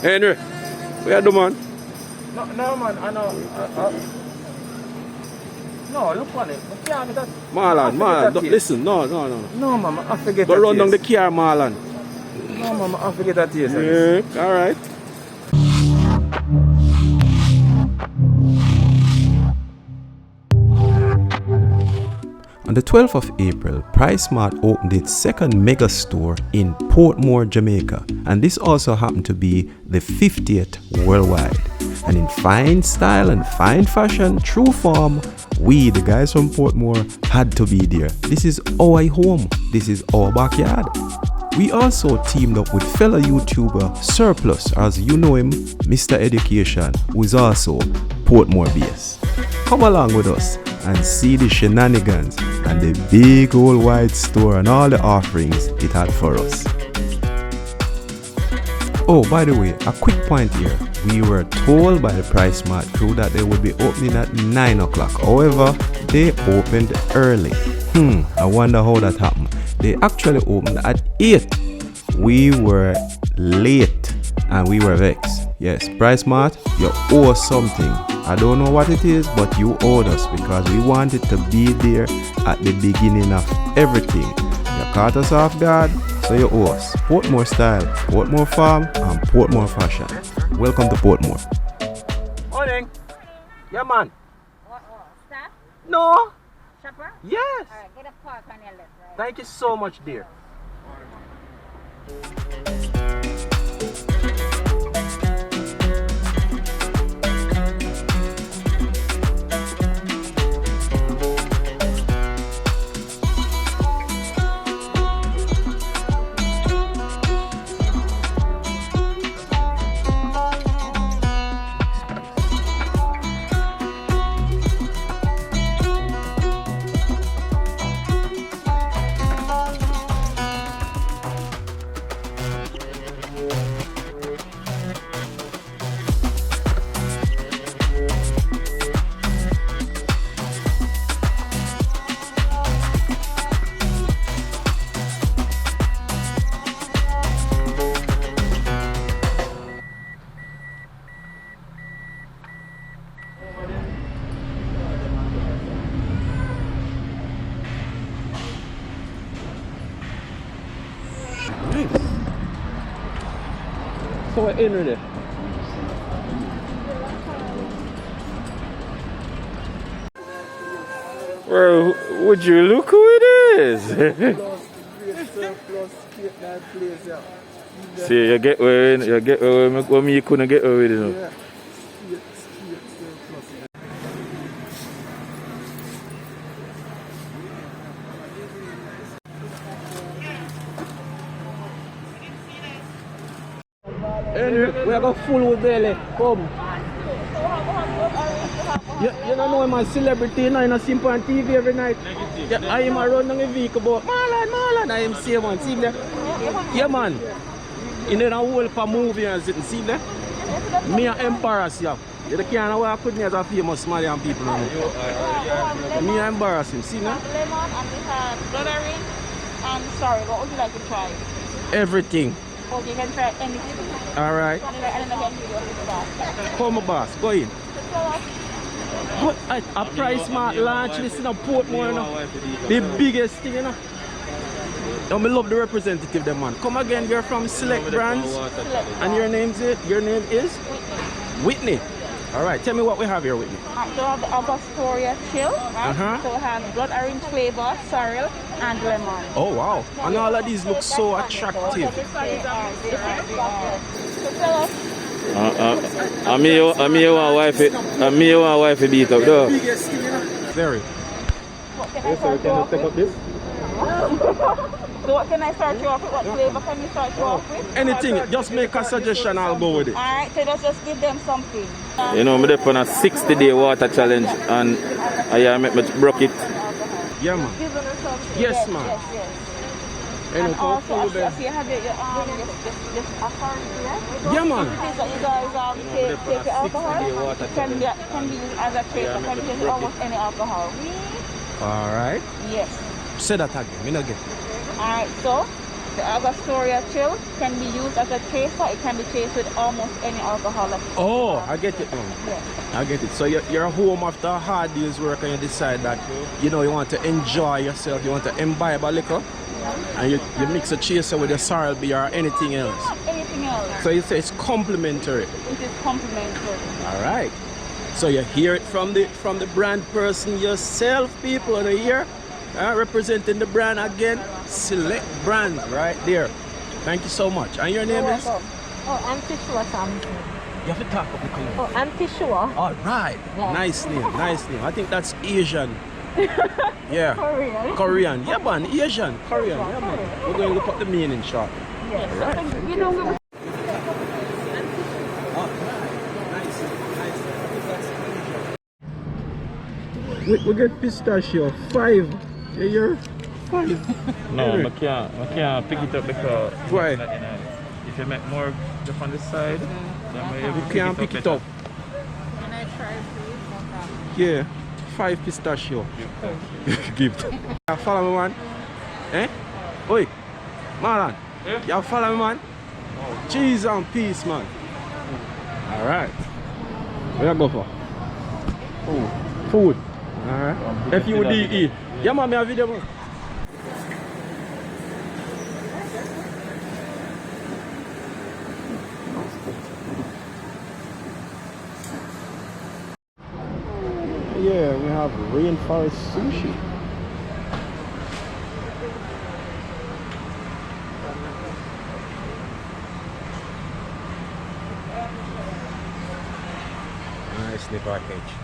Henry, where you do, man? No, man, I know. No, look on it. I can't get that. Marlon, listen, no. No, mama, I forget Go that. run down the car, Marlon. No, mama, I forget that. Yes, Yeah, alright. On the 12th of April, PriceSmart opened its second mega store in Portmore, Jamaica, and this also happened to be the 50th worldwide. And in fine style and fine fashion, true form, we, the guys from Portmore, had to be there. This is our home. This is our backyard. We also teamed up with fellow YouTuber Surplus, as you know him, Mr. Education, who is also Portmore based. Come along with us and see the shenanigans and the big old wide store and all the offerings it had for us. Oh, by the way, a quick point here. We were told by the PriceSmart crew that they would be opening at 9 o'clock. However, they opened early. I wonder how that happened. They actually opened at 8. We were late and we were vexed. Yes, PriceSmart, you owe us something. I don't know what it is, but you owed us because we wanted to be there at the beginning of everything. You caught us off guard, so you owe us. Portmore style, Portmore farm, and Portmore fashion. Welcome to Portmore. Morning. Yeah, man. What, staff? No. Shopper? Yes. Alright, get a park on your left, right? Thank you so much, dear. So we're in really. Well, would you look who it is? See, you get where me you couldn't get where, you know. We are going full with belly. Come. You don't know I'm a celebrity, you know, I'm simple on TV every night. Yeah, I am around on a vehicle, but Marlon, I am see man, see there? Yeah, man. In the whole for movie and sitting, see there? Me are embarrassed, yeah. You can't walk with me as a famous Malian people. Me are embarrassing, see now? Lemon and we have buttering and sorry, what would you like to try? Everything. Okay, you can try anything. Alright. And then I can give you a basket. Come, boss, go in. But a PriceSmart launch this in a Portmore, you know, the biggest thing, you know. I love the representative, them man. Come again, you're from Select Brands, and your name is Whitney. All right, tell me what we have here, Whitney. So we have the Astoria chill, right? So we have blood orange flavor, sorrel, and lemon. Oh wow! And all of these look so attractive. I me want wife beat up though. Very. Yes, sir, can you take up this? So what can I start you off with? What flavor can you start you off with? Anything, just make a suggestion, I'll go with it. Alright, so just give them something. You know, I'm on a 60-day water challenge and I make me broke it. Yeah, man. Give them something. Yes, man. Yes. And also, I see you have your authority, yeah? Yeah, man. It is that you guys take your alcohol. It can be used as a chaser. Can be used almost any alcohol. Alright. Yes. Say that again, me not get. Alright, so The Astoria chill can be used as a chaser. It can be chased with almost any alcoholic. Oh, I get it now. Yes. I get it. So you're home after a hard day's work and you decide that, you know, you want to enjoy yourself, you want to imbibe a liquor, and you mix a chaser with your sorrel beer or anything else. Not anything else. So you say it's complimentary. It is complimentary. All right. So you hear it from the brand person yourself, people, and here, representing the brand again, Select Brands right there. Thank you so much. And your name is? Oh, I'm Tishua Samson. You have to talk about the Oh, I'm Tishua. all right. Yeah. Nice name. Nice name. I think that's Asian. Yeah. Korean. Korean. Yeah, man. Asian. Korean. Yeah, man. We're going to look up the meaning short. Yes. All right. You know, We get pistachio 5. Yeah, you're 5. No, I can't pick it up because Why? if you make more just on the side, then You can't pick it up. Can I try please? Yeah. 5 pistachio. Give. You follow me, man? Eh? Oi. Marlon. Yeah? You follow me, man? Cheese and peace, man. All right. Where you go for? Food. All right. F-U-D-E. Yeah, man, me a video, man. Yeah, we have rainforest sushi. Nicely packaged.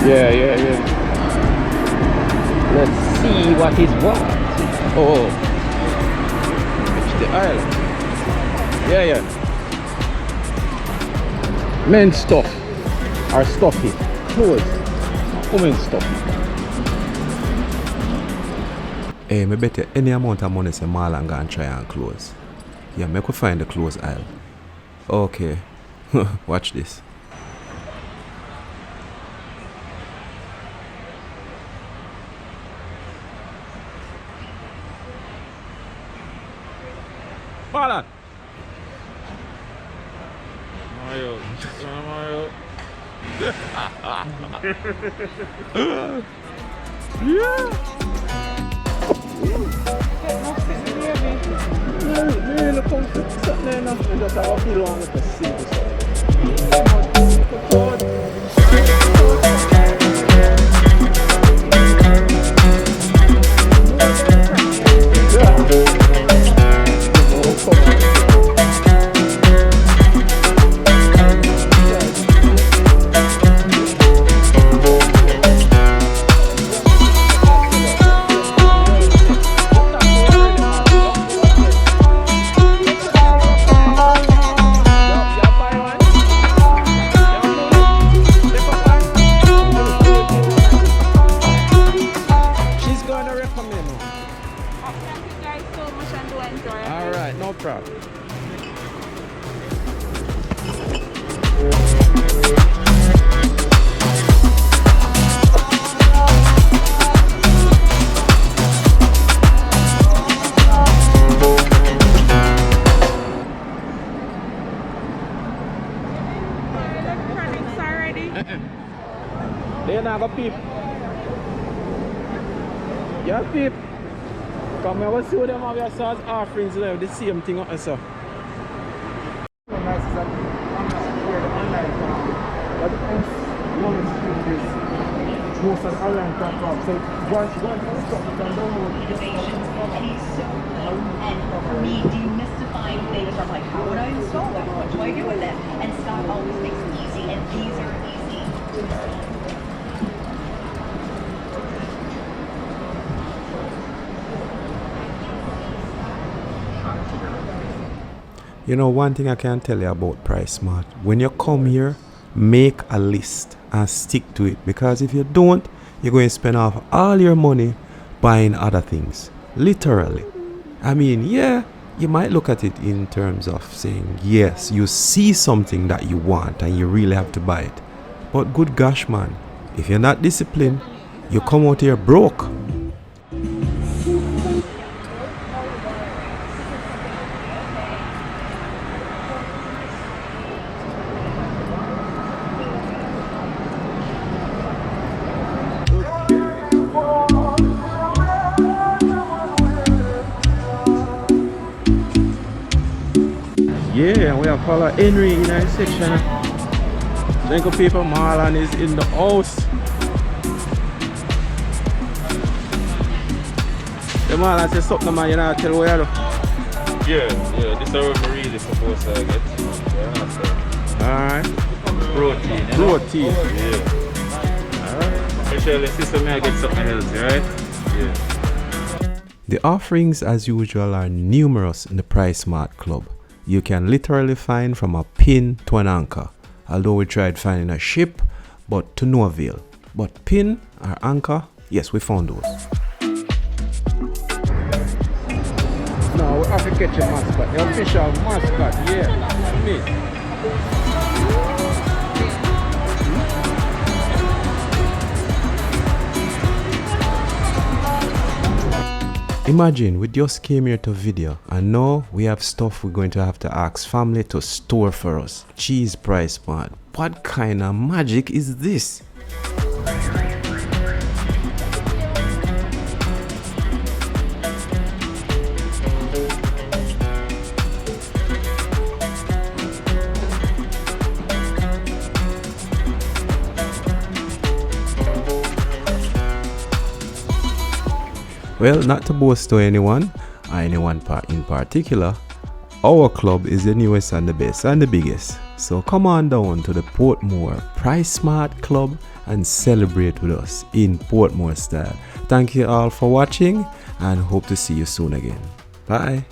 Yeah. Let's see what is what. Oh. It's the aisle. Yeah. Men's stuff. Or stuffy. Clothes. Women's stuff. Hey, me bet you any amount of money say Marlon go and try and close. Yeah, make we find the clothes aisle. Okay. Watch this. Marlon. Mario. Mario. Yeah. Man, look how it's sitting there now. I just have a feel on with the Alright, no problem. Electronics already. They not go peep. Yeah, peep. Come here, we'll see what them have your sauce offerings there. The same thing up so. Most of the online platforms. So once you want to stop, you can download and me demystifying things. I'm like, how would I install it? What do I do with it? And Scott always makes it easy, and these are easy to install. You know, one thing I can tell you about PriceSmart, when you come here, make a list and stick to it, because if you don't, you're going to spend off all your money buying other things. Literally. I mean, yeah, you might look at it in terms of saying, yes, you see something that you want and you really have to buy it. But good gosh, man, if you're not disciplined, you come out here broke. Yeah, we have Paula Henry in our section. Thank you, people. Marlon is in the house. The Marlon says something, man, you know, tell where you Yeah, this is what I'm really supposed to get. Yeah, alright. protein. You know? Protein. Yeah. Alright. Especially sister may I get something healthy, right? Yeah. The offerings, as usual, are numerous in the PriceSmart Club. You can literally find from a pin to an anchor. Although we tried finding a ship, but to no avail. But pin or anchor, yes, we found those. No, we have to catch a mascot. The official mascot, yeah. Me. Imagine we just came here to video and now we have stuff we're going to have to ask family to store for us. Jeez, PriceSmart, what kind of magic is this? Well, not to boast to anyone, or anyone in particular, our club is the newest and the best and the biggest. So come on down to the Portmore PriceSmart Club and celebrate with us in Portmore style. Thank you all for watching and hope to see you soon again. Bye.